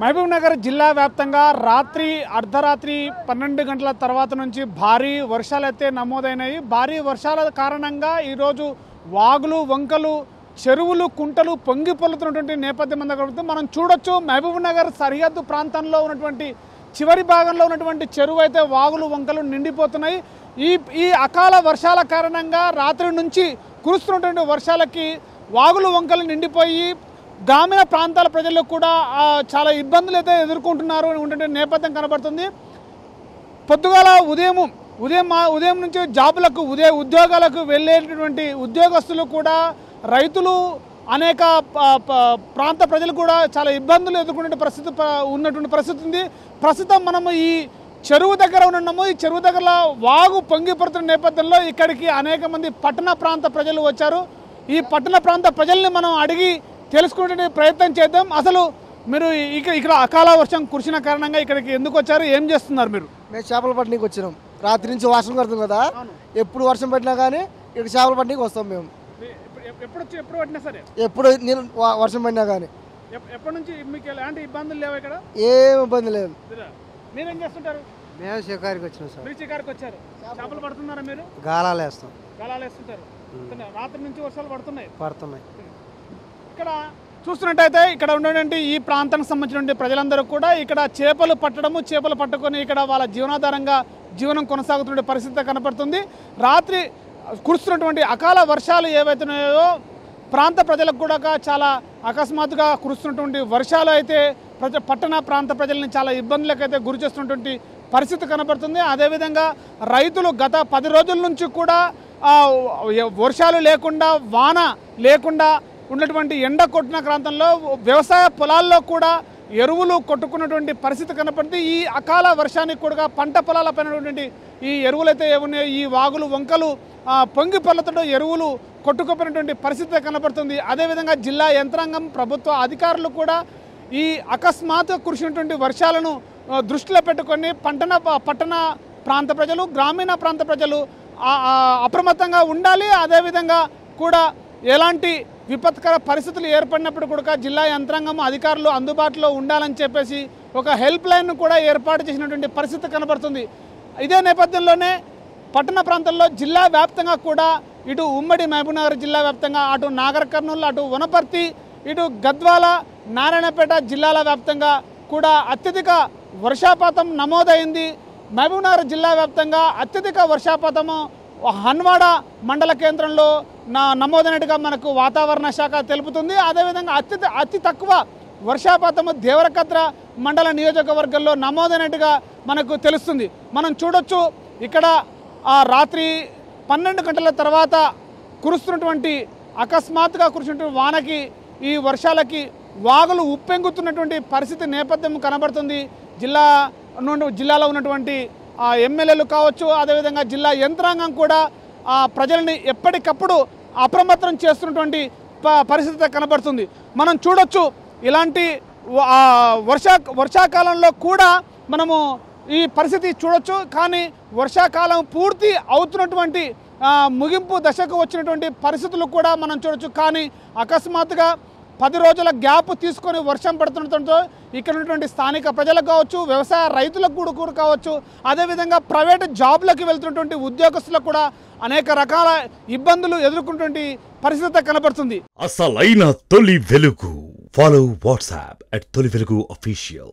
మహబూబ్ నగర్ జిల్లా వ్యాప్తంగా రాత్రి అర్ధరాత్రి 12 గంటల తర్వాత నుంచి భారీ వర్షాలు అయితే నమోదైనాయి. భారీ వర్షాల కారణంగా ఈరోజు వాగులు, వంకలు, చెరువులు, కుంటలు పొంగి పొల్లుతున్నటువంటి నేపథ్యం అంతా మనం చూడొచ్చు. మహబూబ్ నగర్ సరిహద్దు ప్రాంతంలో ఉన్నటువంటి చివరి భాగంలో ఉన్నటువంటి చెరువు అయితే వాగులు, వంకలు నిండిపోతున్నాయి. ఈ అకాల వర్షాల కారణంగా రాత్రి నుంచి కురుస్తున్నటువంటి వర్షాలకి వాగులు, వంకలు నిండిపోయి గ్రామీణ ప్రాంతాల ప్రజలు కూడా చాలా ఇబ్బందులు అయితే ఎదుర్కొంటున్నారు ఉండే నేపథ్యం కనబడుతుంది. పొద్దుగాల ఉదయం నుంచి జాబులకు ఉద్యోగాలకు వెళ్ళేటటువంటి ఉద్యోగస్తులు కూడా, రైతులు, అనేక ప్రాంత ప్రజలు కూడా చాలా ఇబ్బందులు ఎదుర్కొనే ఉన్నటువంటి పరిస్థితి ఉంది. ప్రస్తుతం మనము ఈ చెరువు దగ్గర ఉన్నాము. ఈ చెరువు దగ్గర వాగు పొంగిపడుతున్న నేపథ్యంలో ఇక్కడికి అనేక మంది పట్టణ ప్రాంత ప్రజలు వచ్చారు. ఈ పట్టణ ప్రాంత ప్రజల్ని మనం అడిగి తెలుసుకునే ప్రయత్నం చేద్దాం. అసలు మీరు ఇక్కడ అకాల వర్షం కురిసిన కారణంగా ఇక్కడికి ఎందుకు వచ్చారు, ఏం చేస్తున్నారు మీరు? మేము చేపలు పట్టడానికి వచ్చినాం. రాత్రి నుంచి వర్షం పడుతుంది కదా, ఎప్పుడు వర్షం పట్టినా కానీ ఇక్కడ చేపలు పట్టడానికి వస్తాం మేము. ఎప్పుడు పట్టినా సరే, ఎప్పుడు నేను వర్షం పడినా కానీ. ఎప్పటి నుంచి మీకు ఎలాంటి ఇబ్బందులు లేవు? ఇక్కడ ఏం ఇబ్బంది లేదు. మీరేం చేస్తుంటారు? మేము షికారికి వచ్చినాం సార్. మీరు షికారికి వచ్చారు, చేపలు పడుతున్నారా మీరు? గాలాలు వేస్తాం. గాలాలు వేస్తుంటారు. రాత్రి నుంచి వర్షాలు పడుతున్నాయి. ఇక్కడ చూస్తున్నట్టయితే ఇక్కడ ఉన్నటువంటి ఈ ప్రాంతానికి సంబంధించిన ప్రజలందరూ కూడా ఇక్కడ చేపలు పట్టుకొని ఇక్కడ వాళ్ళ జీవనాధారంగా జీవనం కొనసాగుతున్న పరిస్థితి కనపడుతుంది. రాత్రి కురుస్తున్నటువంటి అకాల వర్షాలు ఏవైతున్నాయో ప్రాంత ప్రజలకు కూడా చాలా అకస్మాత్తుగా కురుస్తున్నటువంటి వర్షాలు అయితే పట్టణ ప్రాంత ప్రజల్ని చాలా ఇబ్బందులకు అయితే గురి చేస్తున్నటువంటి పరిస్థితి కనబడుతుంది. అదేవిధంగా రైతులు గత 10 రోజుల నుంచి కూడా వర్షాలు లేకుండా, వాన లేకుండా ఉన్నటువంటి ఎండ కొట్టిన ప్రాంతంలో వ్యవసాయ పొలాల్లో కూడా ఎరువులు కొట్టుకున్నటువంటి పరిస్థితి కనపడుతుంది. ఈ అకాల వర్షానికి కూడా పంట పొలాల పైనటువంటి ఈ ఎరువులైతే ఏమున్నాయో ఈ వాగులు, వంకలు పొంగి పొర్లతో ఎరువులు కొట్టుకుపోయినటువంటి పరిస్థితి కనపడుతుంది. అదేవిధంగా జిల్లా యంత్రాంగం, ప్రభుత్వ అధికారులు కూడా ఈ అకస్మాత్తుగా కురిసినటువంటి వర్షాలను దృష్టిలో పెట్టుకొని పట్టణ ప్రాంత ప్రజలు, గ్రామీణ ప్రాంత ప్రజలు అప్రమత్తంగా ఉండాలి. అదేవిధంగా కూడా ఎలాంటి విపత్కర పరిస్థితులు ఏర్పడినప్పుడు కూడా జిల్లా యంత్రాంగం, అధికారులు అందుబాటులో ఉండాలని చెప్పేసి ఒక హెల్ప్ లైన్ కూడా ఏర్పాటు చేసినటువంటి పరిస్థితి కనబడుతుంది. ఇదే నేపథ్యంలోనే పట్టణ ప్రాంతాల్లో జిల్లా వ్యాప్తంగా కూడా ఇటు ఉమ్మడి మహబూబ్ నగర్ జిల్లా వ్యాప్తంగా, అటు నాగర్ కర్నూలు, అటు వనపర్తి, ఇటు గద్వాల, నారాయణపేట జిల్లాల వ్యాప్తంగా కూడా అత్యధిక వర్షపాతం నమోదైంది. మహబూబ్ నగర్ జిల్లా వ్యాప్తంగా అత్యధిక వర్షపాతము హన్వాడ మండల కేంద్రంలో నమోదైనట్టుగా మనకు వాతావరణ శాఖ తెలుపుతుంది. అదేవిధంగా అతి తక్కువ వర్షపాతము దేవరకద్ర మండల నియోజకవర్గంలో నమోదైనట్టుగా మనకు తెలుస్తుంది. మనం చూడొచ్చు ఇక్కడ రాత్రి 12 గంటల తర్వాత కురుస్తున్నటువంటి అకస్మాత్తుగా కురిసినటువంటి వానకి, ఈ వర్షాలకి వాగులు ఉప్పెంగుతున్నటువంటి పరిస్థితి నేపథ్యం కనబడుతుంది. జిల్లాలో ఉన్నటువంటి ఎమ్మెల్యేలు కావచ్చు, అదేవిధంగా జిల్లా యంత్రాంగం కూడా ప్రజల్ని ఎప్పటికప్పుడు అప్రమత్తం చేస్తున్నటువంటి పరిస్థితి కనబడుతుంది. మనం చూడొచ్చు ఇలాంటి వర్షాకాలంలో కూడా మనము ఈ పరిస్థితి చూడొచ్చు. కానీ వర్షాకాలం పూర్తి అవుతున్నటువంటి ముగింపు దశకు వచ్చినటువంటి పరిస్థితులు కూడా మనం చూడొచ్చు. కానీ అకస్మాత్తుగా 10 రోజుల గ్యాప్ తీసుకొని వర్షం పడుతుండటంతో ఇక్కడ ఉన్నటువంటి స్థానిక ప్రజలకు కావచ్చు, వ్యవసాయ రైతులకు కూడా కావచ్చు, అదేవిధంగా ప్రైవేట్ జాబ్లకు వెళ్తున్నటువంటి ఉద్యోగస్తులకు కూడా అనేక రకాల ఇబ్బందులు ఎదుర్కొంటున్న పరిస్థితి కనబడుతుంది. అసలైన తొలి వెలుగు. ఫాలో వాట్సాప్ @తొలి వెలుగు official.